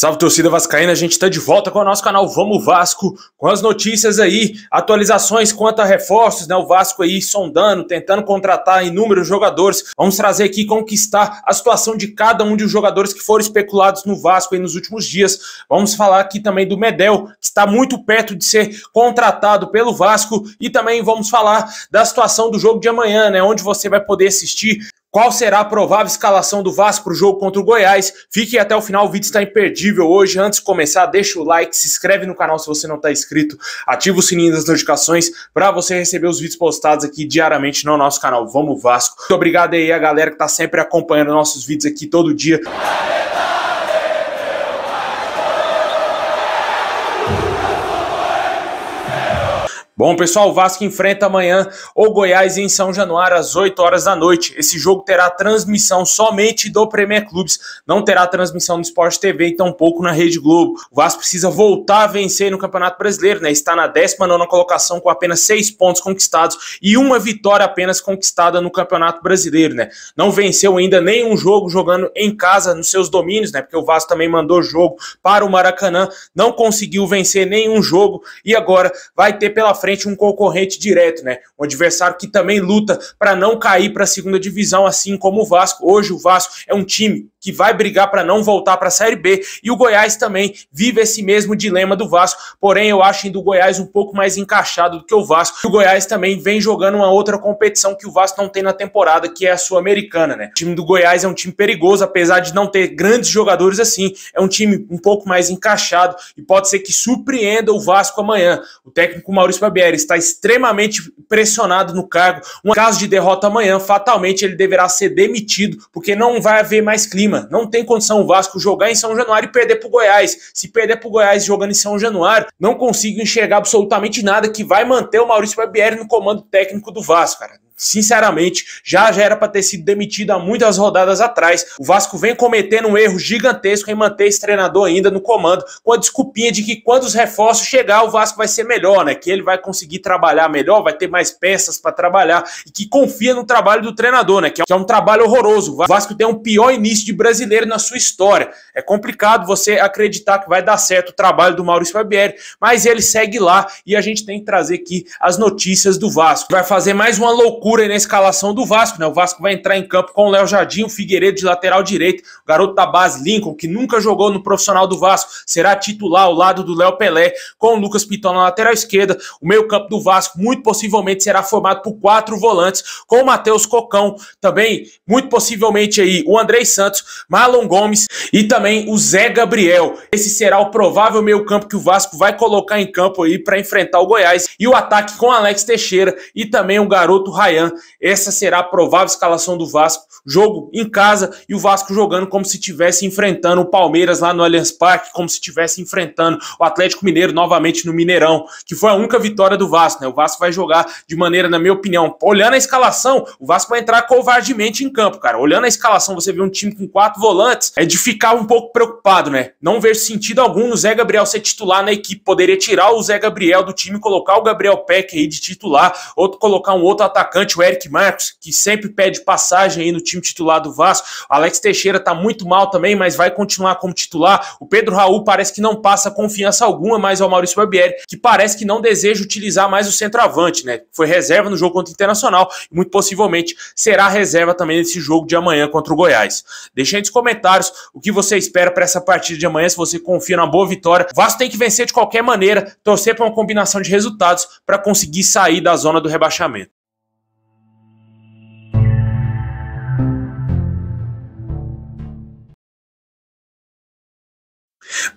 Salve, torcida vascaína, a gente tá de volta com o nosso canal Vamos Vasco, com as notícias aí, atualizações quanto a reforços, né? O Vasco aí sondando, tentando contratar inúmeros jogadores. Vamos trazer aqui como que está a situação de cada um dos jogadores que foram especulados no Vasco aí nos últimos dias. Vamos falar aqui também do Medel, que está muito perto de ser contratado pelo Vasco, e também vamos falar da situação do jogo de amanhã, né? Onde você vai poder assistir. Qual será a provável escalação do Vasco para o jogo contra o Goiás? Fique até o final, o vídeo está imperdível hoje. Antes de começar, deixa o like, se inscreve no canal se você não está inscrito, ativa o sininho das notificações para você receber os vídeos postados aqui diariamente no nosso canal Vamos Vasco. Muito obrigado aí a galera que está sempre acompanhando nossos vídeos aqui todo dia. Bom, pessoal, o Vasco enfrenta amanhã o Goiás em São Januário às 8 horas da noite. Esse jogo terá transmissão somente do Premier Clubes, não terá transmissão no Sport TV e tampouco na Rede Globo. O Vasco precisa voltar a vencer no Campeonato Brasileiro, né? Está na 19ª colocação com apenas 6 pontos conquistados e uma vitória apenas conquistada no Campeonato Brasileiro, né? Não venceu ainda nenhum jogo jogando em casa nos seus domínios, né? Porque o Vasco também mandou jogo para o Maracanã, não conseguiu vencer nenhum jogo e agora vai ter pela frente um concorrente direto, né? Um adversário que também luta para não cair para a segunda divisão, assim como o Vasco. Hoje o Vasco é um time que vai brigar para não voltar para a Série B, e o Goiás também vive esse mesmo dilema do Vasco, porém eu acho ainda o Goiás um pouco mais encaixado do que o Vasco. O Goiás também vem jogando uma outra competição que o Vasco não tem na temporada, que é a Sul-Americana, né? O time do Goiás é um time perigoso, apesar de não ter grandes jogadores assim, é um time um pouco mais encaixado e pode ser que surpreenda o Vasco amanhã. O técnico Maurício Barbieri está extremamente pressionado no cargo. Um caso de derrota amanhã, fatalmente ele deverá ser demitido, porque não vai haver mais clima. Não tem condição o Vasco jogar em São Januário e perder para o Goiás. Se perder para o Goiás jogando em São Januário, não consigo enxergar absolutamente nada que vai manter o Maurício Barbieri no comando técnico do Vasco, cara. Sinceramente, já era para ter sido demitido há muitas rodadas atrás. O Vasco vem cometendo um erro gigantesco em manter esse treinador ainda no comando, com a desculpinha de que quando os reforços chegar, o Vasco vai ser melhor, né? Que ele vai conseguir trabalhar melhor, vai ter mais peças para trabalhar e que confia no trabalho do treinador, né? Que é um trabalho horroroso. O Vasco tem um pior início de brasileiro na sua história. É complicado você acreditar que vai dar certo o trabalho do Maurício Barbieri, mas ele segue lá e a gente tem que trazer aqui as notícias do Vasco. Vai fazer mais uma loucura na escalação do Vasco, né? O Vasco vai entrar em campo com o Léo Jardim, o Figueiredo de lateral direito, o garoto da base Lincoln, que nunca jogou no profissional do Vasco, será titular ao lado do Léo Pelé, com o Lucas Piton na lateral esquerda. O meio campo do Vasco muito possivelmente será formado por 4 volantes, com o Matheus Cocão, também muito possivelmente aí o Andrei Santos, Marlon Gomes e também o Zé Gabriel. Esse será o provável meio campo que o Vasco vai colocar em campo aí para enfrentar o Goiás, e o ataque com Alex Teixeira e também o garoto Ryan. Essa será a provável escalação do Vasco, jogo em casa e o Vasco jogando como se estivesse enfrentando o Palmeiras lá no Allianz Parque, como se estivesse enfrentando o Atlético Mineiro novamente no Mineirão, que foi a única vitória do Vasco, né? O Vasco vai jogar de maneira, na minha opinião, olhando a escalação, o Vasco vai entrar covardemente em campo, cara. Olhando a escalação, você vê um time com 4 volantes, é de ficar um pouco preocupado, né? Não vejo sentido algum no Zé Gabriel ser titular na equipe. Poderia tirar o Zé Gabriel do time, colocar o Gabriel Peck aí de titular, colocar um outro atacante, o Eric Marcos, que sempre pede passagem aí no time titular do Vasco. O Alex Teixeira tá muito mal também, mas vai continuar como titular. O Pedro Raul parece que não passa confiança alguma mais ao Maurício Barbieri, que parece que não deseja utilizar mais o centroavante, né? Foi reserva no jogo contra o Internacional e muito possivelmente será reserva também nesse jogo de amanhã contra o Goiás. Deixa aí nos comentários o que você espera para essa partida de amanhã, se você confia numa boa vitória. O Vasco tem que vencer de qualquer maneira, torcer para uma combinação de resultados para conseguir sair da zona do rebaixamento.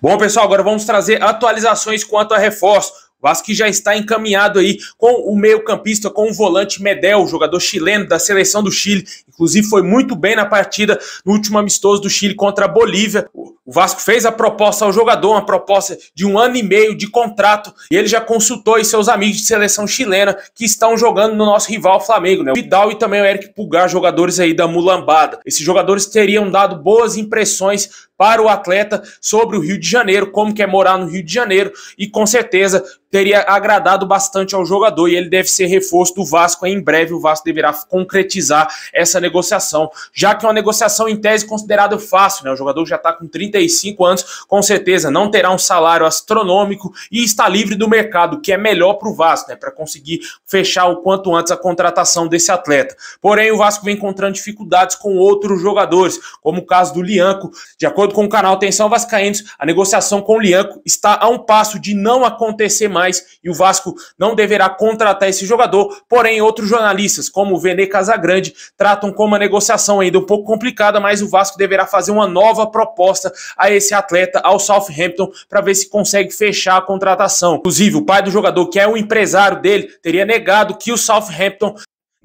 Bom, pessoal, agora vamos trazer atualizações quanto a reforço. O Vasco já está encaminhado aí com o meio-campista, com o volante Medel, jogador chileno da seleção do Chile. Inclusive foi muito bem na partida no último amistoso do Chile contra a Bolívia. O Vasco fez a proposta ao jogador, uma proposta de 1 ano e meio de contrato, e ele já consultou aí seus amigos de seleção chilena que estão jogando no nosso rival Flamengo, né? O Vidal e também o Eric Pulgar, jogadores aí da Mulambada. Esses jogadores teriam dado boas impressões para o atleta sobre o Rio de Janeiro, como que é morar no Rio de Janeiro, e com certeza teria agradado bastante ao jogador, e ele deve ser reforço do Vasco. Em breve o Vasco deverá concretizar essa negociação, já que é uma negociação em tese considerada fácil, né? O jogador já está com 35 anos, com certeza não terá um salário astronômico e está livre do mercado, que é melhor para o Vasco, né? Para conseguir fechar o quanto antes a contratação desse atleta. Porém, o Vasco vem encontrando dificuldades com outros jogadores, como o caso do Lianco. De acordo com o canal Atenção Vascaínos, a negociação com o Lianco está a um passo de não acontecer mais e o Vasco não deverá contratar esse jogador. Porém, outros jornalistas, como o Vene Casagrande, tratam como uma negociação ainda um pouco complicada, mas o Vasco deverá fazer uma nova proposta a esse atleta, ao Southampton, para ver se consegue fechar a contratação. Inclusive, o pai do jogador, que é o empresário dele, teria negado que o Southampton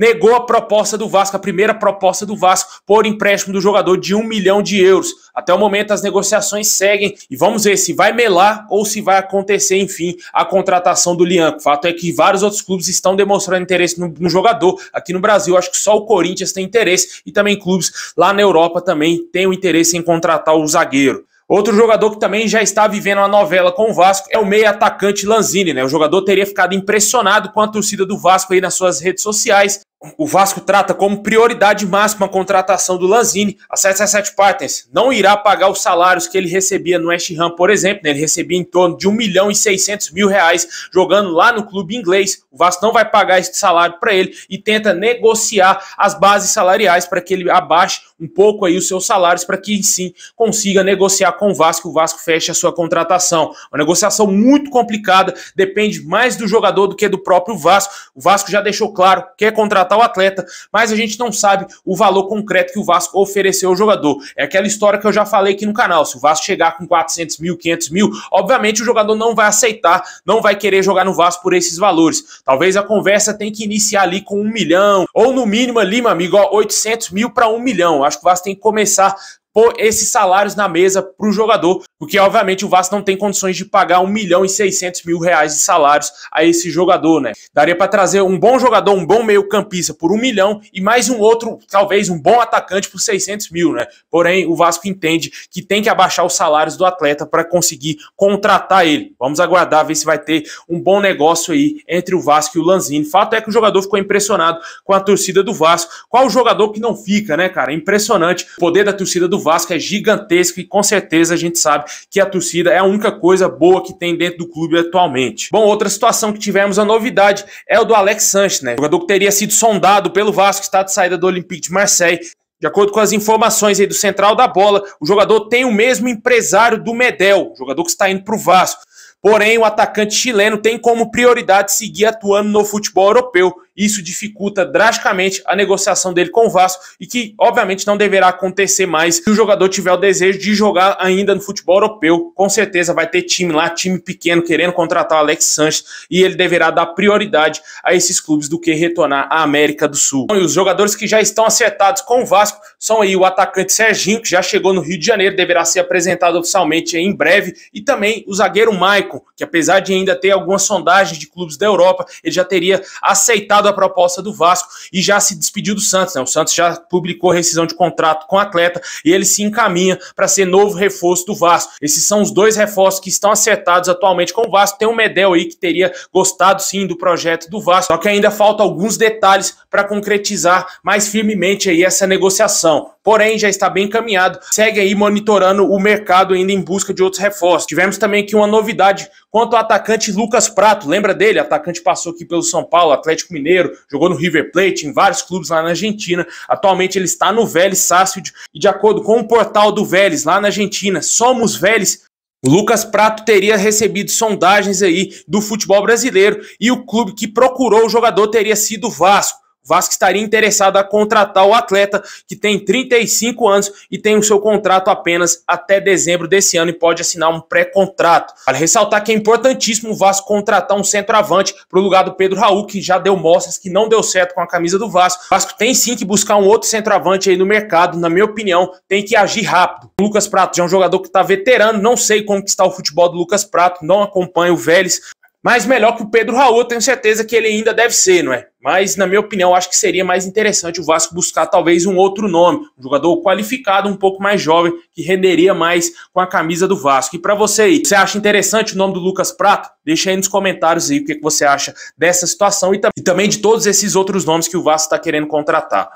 negou a proposta do Vasco, a primeira proposta do Vasco, por empréstimo do jogador de 1 milhão de euros. Até o momento as negociações seguem e vamos ver se vai melar ou se vai acontecer, enfim, a contratação do Lianco. O fato é que vários outros clubes estão demonstrando interesse no jogador. Aqui no Brasil, acho que só o Corinthians tem interesse e também clubes lá na Europa também têm o interesse em contratar o zagueiro. Outro jogador que também já está vivendo uma novela com o Vasco é o meio-atacante Lanzini, né? O jogador teria ficado impressionado com a torcida do Vasco aí nas suas redes sociais. O Vasco trata como prioridade máxima a contratação do Lanzini. A 777 Partners não irá pagar os salários que ele recebia no West Ham, por exemplo, né? Ele recebia em torno de 1.600.000 reais jogando lá no clube inglês. O Vasco não vai pagar esse salário para ele e tenta negociar as bases salariais para que ele abaixe um pouco aí os seus salários para que sim consiga negociar com o Vasco feche a sua contratação. Uma negociação muito complicada, depende mais do jogador do que do próprio Vasco. O Vasco já deixou claro que quer contratar o atleta, mas a gente não sabe o valor concreto que o Vasco ofereceu ao jogador. É aquela história que eu já falei aqui no canal. Se o Vasco chegar com 400 mil, 500 mil, obviamente o jogador não vai aceitar, não vai querer jogar no Vasco por esses valores. Talvez a conversa tenha que iniciar ali com 1 milhão, ou no mínimo ali, meu amigo, ó, 800 mil para 1 milhão. Acho que o Vasco tem que começar pôr esses salários na mesa para o jogador, porque obviamente o Vasco não tem condições de pagar 1.600.000 reais de salários a esse jogador, né? Daria para trazer um bom jogador, um bom meio campista por 1 milhão e mais um outro, talvez um bom atacante por 600 mil, né? Porém, o Vasco entende que tem que abaixar os salários do atleta para conseguir contratar ele. Vamos aguardar, ver se vai ter um bom negócio aí entre o Vasco e o Lanzini. Fato é que o jogador ficou impressionado com a torcida do Vasco. Qual o jogador que não fica, né, cara? Impressionante. O poder da torcida do Vasco é gigantesco e com certeza a gente sabe que a torcida é a única coisa boa que tem dentro do clube atualmente. Bom, outra situação que tivemos a novidade é o do Alex Sanches, né? O jogador que teria sido sondado pelo Vasco, está de saída do Olympique de Marseille. De acordo com as informações aí do Central da Bola, o jogador tem o mesmo empresário do Medel, o jogador que está indo para o Vasco. Porém, o atacante chileno tem como prioridade seguir atuando no futebol europeu. Isso dificulta drasticamente a negociação dele com o Vasco e que, obviamente, não deverá acontecer mais se o jogador tiver o desejo de jogar ainda no futebol europeu. Com certeza vai ter time lá, time pequeno, querendo contratar o Alex Sanches e ele deverá dar prioridade a esses clubes do que retornar à América do Sul. E os jogadores que já estão acertados com o Vasco são aí o atacante Serginho, que já chegou no Rio de Janeiro, deverá ser apresentado oficialmente em breve, e também o zagueiro Maicon, que apesar de ainda ter algumas sondagens de clubes da Europa, ele já teria aceitado a proposta do Vasco e já se despediu do Santos, né? O Santos já publicou rescisão de contrato com o atleta e ele se encaminha para ser novo reforço do Vasco. Esses são os dois reforços que estão acertados atualmente com o Vasco. Tem o Medel aí que teria gostado sim do projeto do Vasco, só que ainda falta alguns detalhes para concretizar mais firmemente aí essa negociação. Porém, já está bem encaminhado. Segue aí monitorando o mercado ainda em busca de outros reforços. Tivemos também aqui uma novidade quanto ao atacante Lucas Prato. Lembra dele? O atacante passou aqui pelo São Paulo, Atlético Mineiro, jogou no River Plate, em vários clubes lá na Argentina. Atualmente ele está no Vélez Sarsfield e de acordo com o portal do Vélez lá na Argentina, Somos Vélez, o Lucas Prato teria recebido sondagens aí do futebol brasileiro e o clube que procurou o jogador teria sido o Vasco. O Vasco estaria interessado a contratar o atleta que tem 35 anos e tem o seu contrato apenas até dezembro desse ano e pode assinar um pré-contrato. Vale ressaltar que é importantíssimo o Vasco contratar um centroavante para o lugar do Pedro Raul, que já deu mostras que não deu certo com a camisa do Vasco. O Vasco tem sim que buscar um outro centroavante aí no mercado, na minha opinião, tem que agir rápido. O Lucas Prato já é um jogador que está veterano, não sei como que está o futebol do Lucas Prato, não acompanho o Vélez, mas melhor que o Pedro Raul, eu tenho certeza que ele ainda deve ser, não é? Mas, na minha opinião, acho que seria mais interessante o Vasco buscar talvez um outro nome, um jogador qualificado, um pouco mais jovem, que renderia mais com a camisa do Vasco. E para você aí, você acha interessante o nome do Lucas Prato? Deixa aí nos comentários aí o que você acha dessa situação e também de todos esses outros nomes que o Vasco está querendo contratar.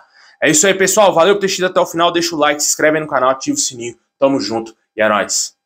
É isso aí, pessoal. Valeu por ter assistido até o final. Deixa o like, se inscreve aí no canal, ativa o sininho. Tamo junto e é nóis.